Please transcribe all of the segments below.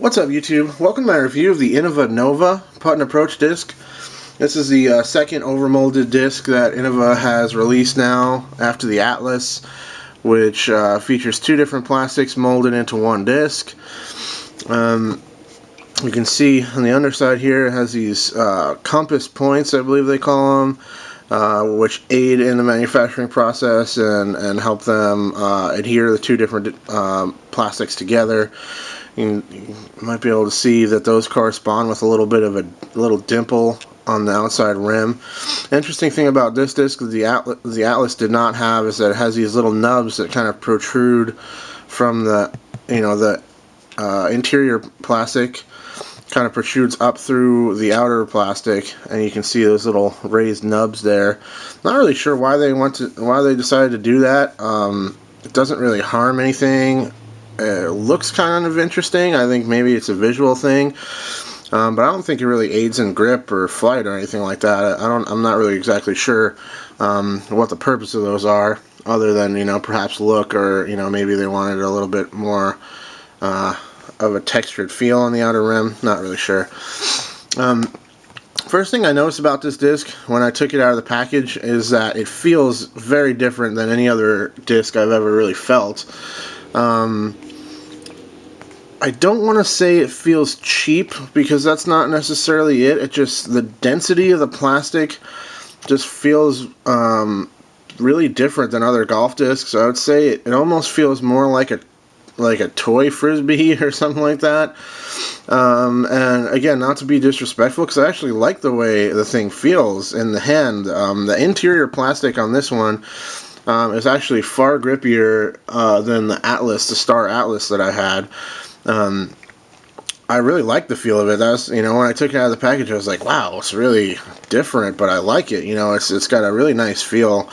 What's up, YouTube? Welcome to my review of the Innova Putt and Approach disc. This is the second overmolded disc that Innova has released now after the Atlas, which features two different plastics molded into one disc. You can see on the underside here it has these compass points, I believe they call them, which aid in the manufacturing process and help them adhere the two different plastics together. You might be able to see that those correspond with a little bit of a little dimple on the outside rim. Interesting thing about this disc that the Atlas did not have is that it has these little nubs that kind of protrude from the interior plastic, kind of protrudes up through the outer plastic, and you can see those little raised nubs there. Not really sure why they decided to do that. It doesn't really harm anything. It looks kind of interesting. I think maybe it's a visual thing, but I don't think it really aids in grip or flight or anything like that. I'm not really exactly sure what the purpose of those are, other than perhaps look, or maybe they wanted a little bit more of a textured feel on the outer rim. Not really sure. First thing I noticed about this disc when I took it out of the package is that it feels very different than any other disc I've ever really felt. I don't want to say it feels cheap, because that's not necessarily it. It just, the density of the plastic just feels really different than other golf discs. I would say it almost feels more like a toy frisbee or something like that. And again, not to be disrespectful, because I actually like the way the thing feels in the hand. The interior plastic on this one is actually far grippier than the Atlas, the Star Atlas that I had. I really like the feel of it. That's when I took it out of the package, I was like, wow, it's really different, but I like it. It's got a really nice feel.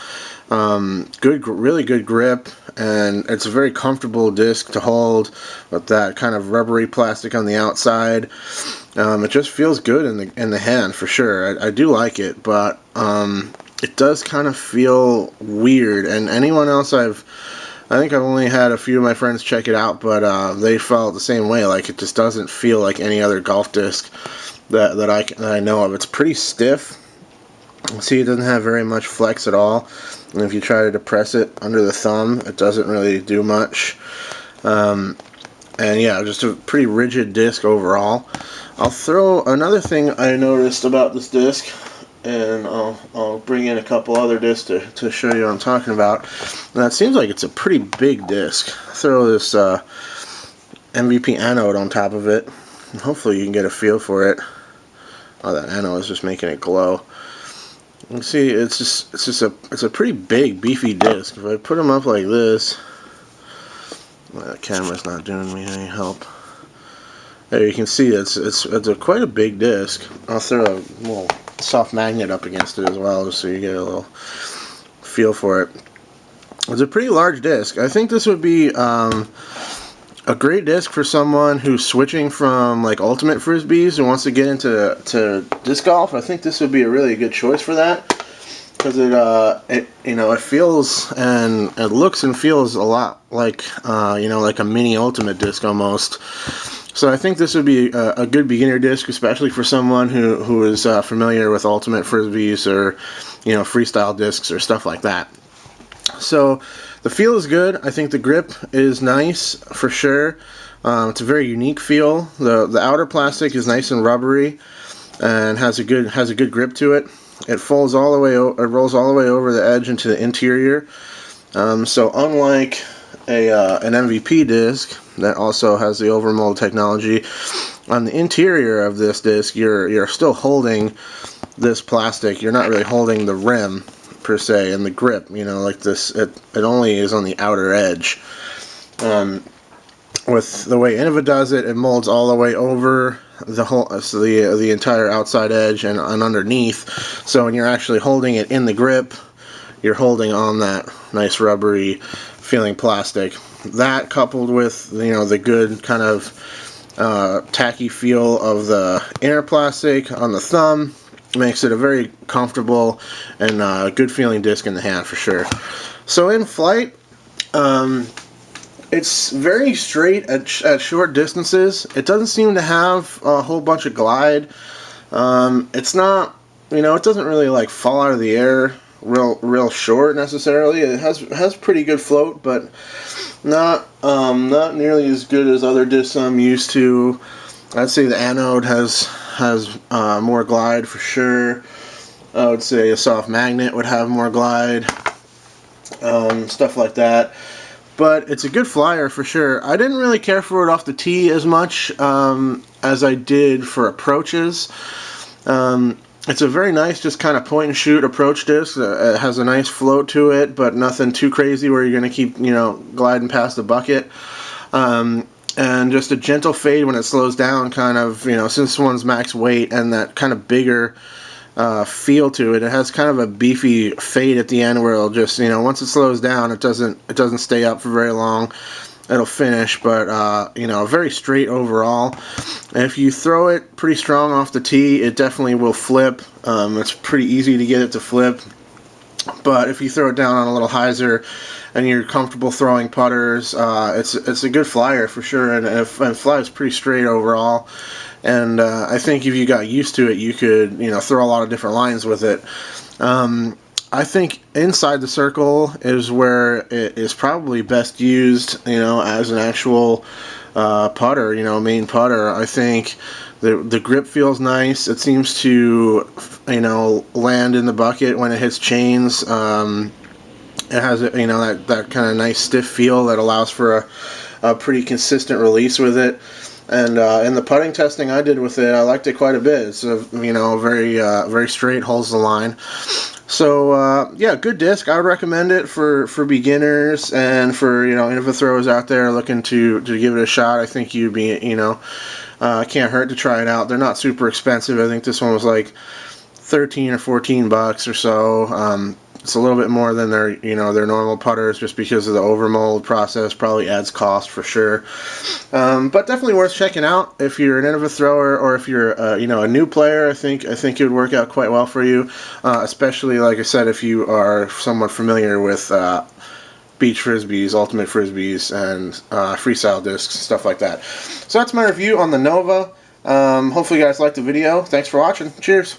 Really good grip, and it's a very comfortable disc to hold with that kind of rubbery plastic on the outside. It just feels good in the hand for sure. I do like it, but it does kind of feel weird. And anyone else I think I've only had a few of my friends check it out, but they felt the same way. Like, it just doesn't feel like any other golf disc that I know of. It's pretty stiff. See, it doesn't have very much flex at all. And if you try to depress it under the thumb, it doesn't really do much. And yeah, just a pretty rigid disc overall. I'll throw another thing I noticed about this disc, and I'll bring in a couple other discs to show you what I'm talking about. And that seems like it's a pretty big disc. Throw this MVP anode on top of it, and hopefully you can get a feel for it. Oh, that anode is just making it glow. You can see it's a pretty big, beefy disc. If I put them up like this, well, the camera's not doing me any help. There, you can see it's quite a big disc. I'll throw a little soft magnet up against it as well, just so you get a little feel for it. It's a pretty large disc. I think this would be a great disc for someone who's switching from like ultimate frisbees and wants to get into disc golf. I think this would be a really good choice for that, because it feels and it looks and feels a lot like like a mini ultimate disc almost. So I think this would be a good beginner disc, especially for someone who is familiar with ultimate frisbees or freestyle discs or stuff like that. So the feel is good. I think the grip is nice for sure. It's a very unique feel. The outer plastic is nice and rubbery and has a good grip to it. It rolls all the way over the edge into the interior. So unlike an MVP disc that also has the overmold technology, on the interior of this disc you're still holding this plastic. You're not really holding the rim per se, and the grip, like this, it only is on the outer edge. With the way Innova does it, it molds all the way over the entire outside edge and underneath. So when you're actually holding it in the grip, you're holding on that nice rubbery feeling plastic. That, coupled with the good kind of tacky feel of the inner plastic on the thumb, makes it a very comfortable and good feeling disc in the hand for sure. So in flight, It's very straight at short distances. It doesn't seem to have a whole bunch of glide. It's not, it doesn't really like fall out of the air real short necessarily. It has pretty good float, but not nearly as good as other discs I'm used to. I'd say the anode has more glide for sure. I would say a soft magnet would have more glide, stuff like that. But it's a good flyer for sure. I didn't really care for it off the tee as much as I did for approaches. It's a very nice, just kind of point and shoot approach disc. It has a nice float to it, but nothing too crazy where you're going to keep, gliding past the bucket. And just a gentle fade when it slows down, kind of, since this one's max weight and that kind of bigger feel to it. It has kind of a beefy fade at the end where it'll just, once it slows down, it doesn't stay up for very long. It'll finish, but very straight overall. And if you throw it pretty strong off the tee, it definitely will flip. It's pretty easy to get it to flip. But if you throw it down on a little hyzer and you're comfortable throwing putters, it's a good flyer for sure, and it flies pretty straight overall. And I think if you got used to it, you could throw a lot of different lines with it. I think inside the circle is where it is probably best used, as an actual putter, main putter. I think the grip feels nice. It seems to, land in the bucket when it hits chains. It has, that kind of nice stiff feel that allows for a pretty consistent release with it. And in the putting testing I did with it, I liked it quite a bit. It's very straight, holds the line. So yeah, good disc. I would recommend it for beginners and for Innova throwers out there looking to give it a shot. I think you'd be can't hurt to try it out. They're not super expensive. I think this one was like $13 or $14 or so. It's a little bit more than their normal putters just because of the overmold process. Probably adds cost for sure. But definitely worth checking out if you're an Innova thrower or if you're a new player. I think it would work out quite well for you, especially like I said, if you are somewhat familiar with beach frisbees, ultimate frisbees, and freestyle discs, stuff like that. So that's my review on the Nova. Hopefully you guys liked the video. Thanks for watching. Cheers.